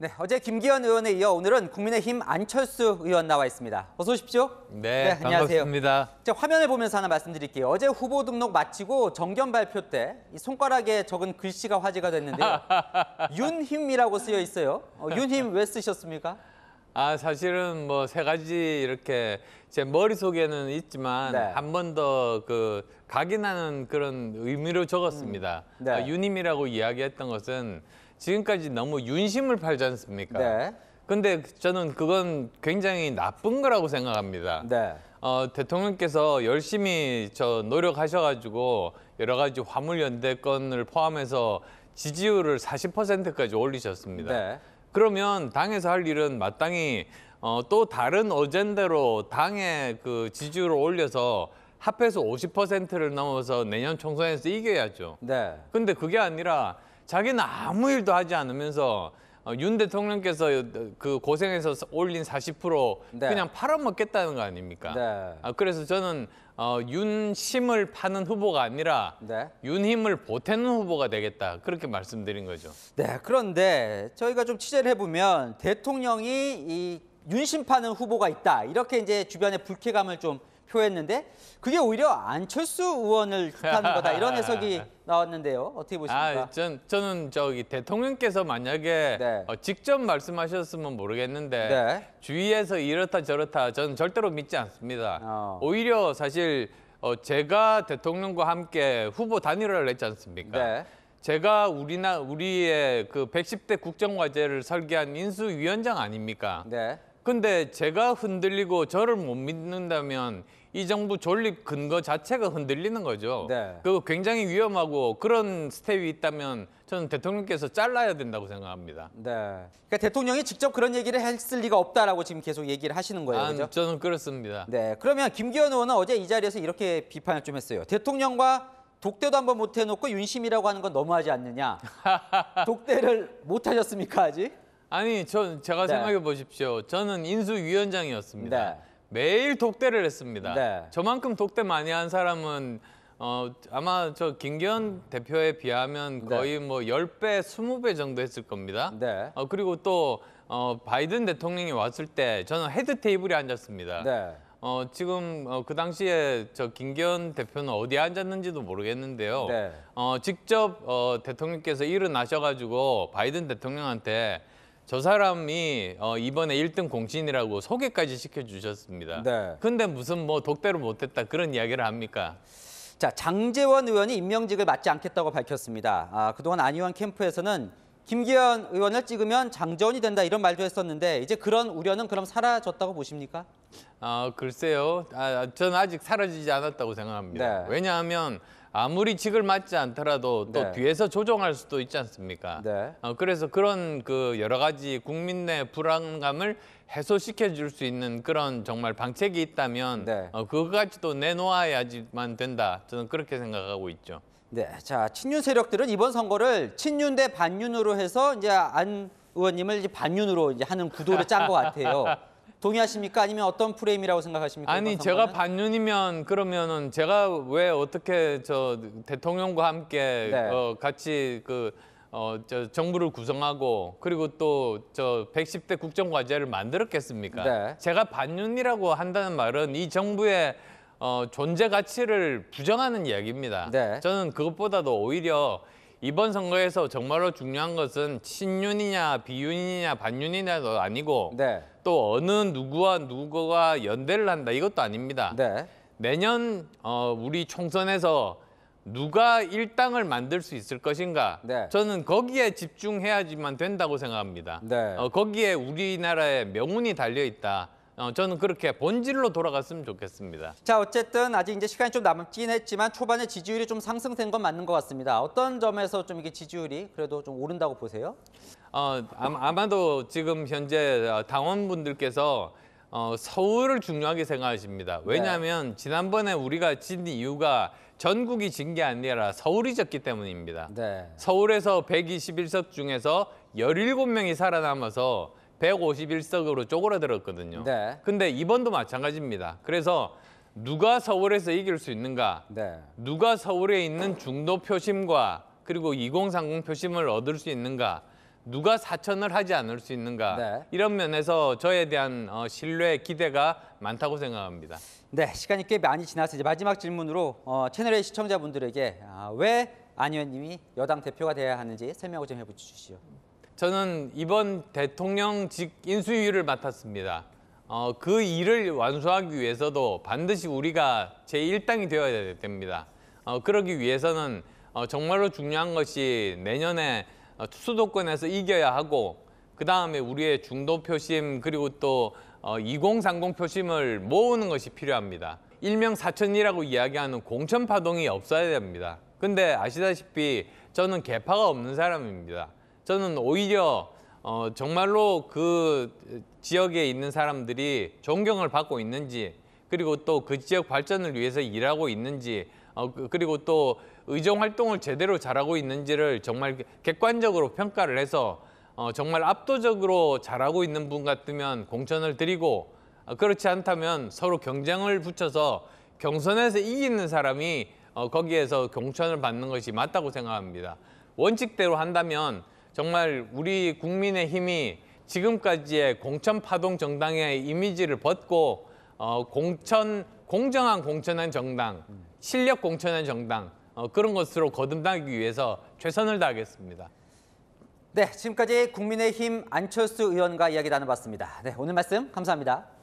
네, 어제 김기현 의원에 이어 오늘은 국민의힘 안철수 의원 나와 있습니다. 어서 오십시오. 네, 안녕하세요. 반갑습니다. 자, 화면을 보면서 하나 말씀드릴게요. 어제 후보 등록 마치고 정견 발표 때 이 손가락에 적은 글씨가 화제가 됐는데요. 윤힘이라고 쓰여 있어요. 윤힘 왜 쓰셨습니까? 사실은 뭐 세 가지 이렇게 제 머릿속에는 있지만 네. 한 번 더 그 각인하는 그런 의미로 적었습니다. 네. 윤힘이라고 이야기했던 것은 지금까지 너무 윤심을 팔지 않습니까? 네. 근데 저는 그건 굉장히 나쁜 거라고 생각합니다. 네. 대통령께서 열심히 노력하셔가지고 여러 가지 화물연대건을 포함해서 지지율을 40%까지 올리셨습니다. 네. 그러면 당에서 할 일은 마땅히 또 다른 어젠다로 당의 그 지지율을 올려서 합해서 50%를 넘어서 내년 총선에서 이겨야죠. 네. 근데 그게 아니라 자기는 아무 일도 하지 않으면서 윤 대통령께서 그 고생해서 올린 40% 네. 그냥 팔아먹겠다는 거 아닙니까? 네. 그래서 저는 윤심을 파는 후보가 아니라 네. 윤힘을 보태는 후보가 되겠다. 그렇게 말씀드린 거죠. 네, 그런데 저희가 좀 취재를 해보면 대통령이 이 윤심 파는 후보가 있다. 이렇게 이제 주변에 불쾌감을 좀 표했는데 그게 오히려 안철수 의원을 뜻하는 거다. 이런 해석이 나왔는데요. 어떻게 보십니까? 저는 대통령께서 만약에 네. 직접 말씀하셨으면 모르겠는데 네. 주위에서 이렇다 저렇다 저는 절대로 믿지 않습니다. 오히려 사실 제가 대통령과 함께 후보 단일화를 했지 않습니까? 네. 제가 우리의 그 110대 국정과제를 설계한 인수위원장 아닙니까? 네. 근데 제가 흔들리고 저를 못 믿는다면 이 정부 존립 근거 자체가 흔들리는 거죠. 네. 그거 굉장히 위험하고 그런 스텝이 있다면 저는 대통령께서 잘라야 된다고 생각합니다. 네. 그러니까 대통령이 직접 그런 얘기를 했을 리가 없다라고 지금 계속 얘기를 하시는 거예요. 그죠? 저는 그렇습니다. 네. 그러면 김기현 의원은 어제 이 자리에서 이렇게 비판을 좀 했어요. 대통령과 독대도 한번 못 해놓고 윤심이라고 하는 건 너무하지 않느냐. 독대를 못 하셨습니까, 아직? 아니, 제가 네. 생각해 보십시오. 저는 인수위원장이었습니다. 네. 매일 독대를 했습니다. 네. 저만큼 독대 많이 한 사람은 아마 김기현 대표에 비하면 네. 거의 뭐 10배, 20배 정도 했을 겁니다. 네. 그리고 또 바이든 대통령이 왔을 때 저는 헤드 테이블에 앉았습니다. 네. 지금 그 당시에 김기현 대표는 어디에 앉았는지도 모르겠는데요. 네. 직접 대통령께서 일어나셔가지고 바이든 대통령한테 저 사람이 이번에 1등 공신이라고 소개까지 시켜주셨습니다. 네. 근데 무슨 뭐 독대를 못했다 그런 이야기를 합니까? 자, 장제원 의원이 임명직을 맡지 않겠다고 밝혔습니다. 그동안 안 의원 캠프에서는 김기현 의원을 찍으면 장제원이 된다 이런 말도 했었는데 이제 그런 우려는 그럼 사라졌다고 보십니까? 글쎄요. 저는 아직 사라지지 않았다고 생각합니다. 네. 왜냐하면 아무리 직을 맡지 않더라도 또 네. 뒤에서 조종할 수도 있지 않습니까? 네. 그래서 그런 그 여러 가지 국민 내 불안감을 해소시켜 줄 수 있는 그런 정말 방책이 있다면 네. 그거까지도 내놓아야지만 된다. 저는 그렇게 생각하고 있죠. 네, 자 친윤 세력들은 이번 선거를 친윤 대 반윤으로 해서 이제 안 의원님을 이제 반윤으로 이제 하는 구도를 짠 것 같아요. 동의하십니까? 아니면 어떤 프레임이라고 생각하십니까? 아니 이번 제가 선거는? 반윤이면 그러면은 제가 왜 어떻게 대통령과 함께 네. 같이 정부를 구성하고 그리고 또 110대 국정과제를 만들었겠습니까? 네. 제가 반윤이라고 한다는 말은 이 정부의 존재 가치를 부정하는 이야기입니다. 네. 저는 그것보다도 오히려 이번 선거에서 정말로 중요한 것은 친윤이냐 비윤이냐 반윤이냐도 아니고 네. 또 어느 누구와 연대를 한다 이것도 아닙니다. 네. 내년 우리 총선에서 누가 일당을 만들 수 있을 것인가 네. 저는 거기에 집중해야지만 된다고 생각합니다. 네. 거기에 우리나라의 명운이 달려 있다. 저는 그렇게 본질로 돌아갔으면 좋겠습니다. 자 어쨌든 아직 이제 시간이 좀 남긴 했지만 초반에 지지율이 좀 상승된 건 맞는 것 같습니다. 어떤 점에서 좀 이게 지지율이 그래도 좀 오른다고 보세요? 아마도 지금 현재 당원분들께서 서울을 중요하게 생각하십니다. 왜냐하면 지난번에 우리가 진 이유가 전국이 진 게 아니라 서울이 졌기 때문입니다. 네. 서울에서 121석 중에서 17명이 살아남아서 151석으로 쪼그라들었거든요. 네. 근데 이번도 마찬가지입니다. 그래서 누가 서울에서 이길 수 있는가? 네. 누가 서울에 있는 중도 표심과 그리고 2030 표심을 얻을 수 있는가? 누가 사천을 하지 않을 수 있는가. 네. 이런 면에서 저에 대한 신뢰, 기대가 많다고 생각합니다. 네, 시간이 꽤 많이 지나서 이제 마지막 질문으로 채널A 시청자분들에게 왜 안 의원님이 여당 대표가 돼야 하는지 설명을 좀 해주시죠. 저는 이번 대통령직 인수위를 맡았습니다. 그 일을 완수하기 위해서도 반드시 우리가 제1당이 되어야 됩니다. 그러기 위해서는 정말로 중요한 것이 내년에 수도권에서 이겨야 하고 그다음에 우리의 중도 표심 그리고 또 2030 표심을 모으는 것이 필요합니다. 일명 사천이라고 이야기하는 공천 파동이 없어야 됩니다. 근데 아시다시피 저는 계파가 없는 사람입니다. 저는 오히려 정말로 그 지역에 있는 사람들이 존경을 받고 있는지 그리고 또 그 지역 발전을 위해서 일하고 있는지 그리고 또 의정 활동을 제대로 잘하고 있는지를 정말 객관적으로 평가를 해서 정말 압도적으로 잘하고 있는 분 같으면 공천을 드리고 그렇지 않다면 서로 경쟁을 붙여서 경선에서 이기는 사람이 거기에서 공천을 받는 것이 맞다고 생각합니다. 원칙대로 한다면 정말 우리 국민의힘이 지금까지의 공천 파동 정당의 이미지를 벗고 공정한 공천한 정당, 실력 공천한 정당 그런 것으로 거듭나기 위해서 최선을 다하겠습니다. 네, 지금까지 국민의힘 안철수 의원과 이야기 나눠봤습니다. 네, 오늘 말씀 감사합니다.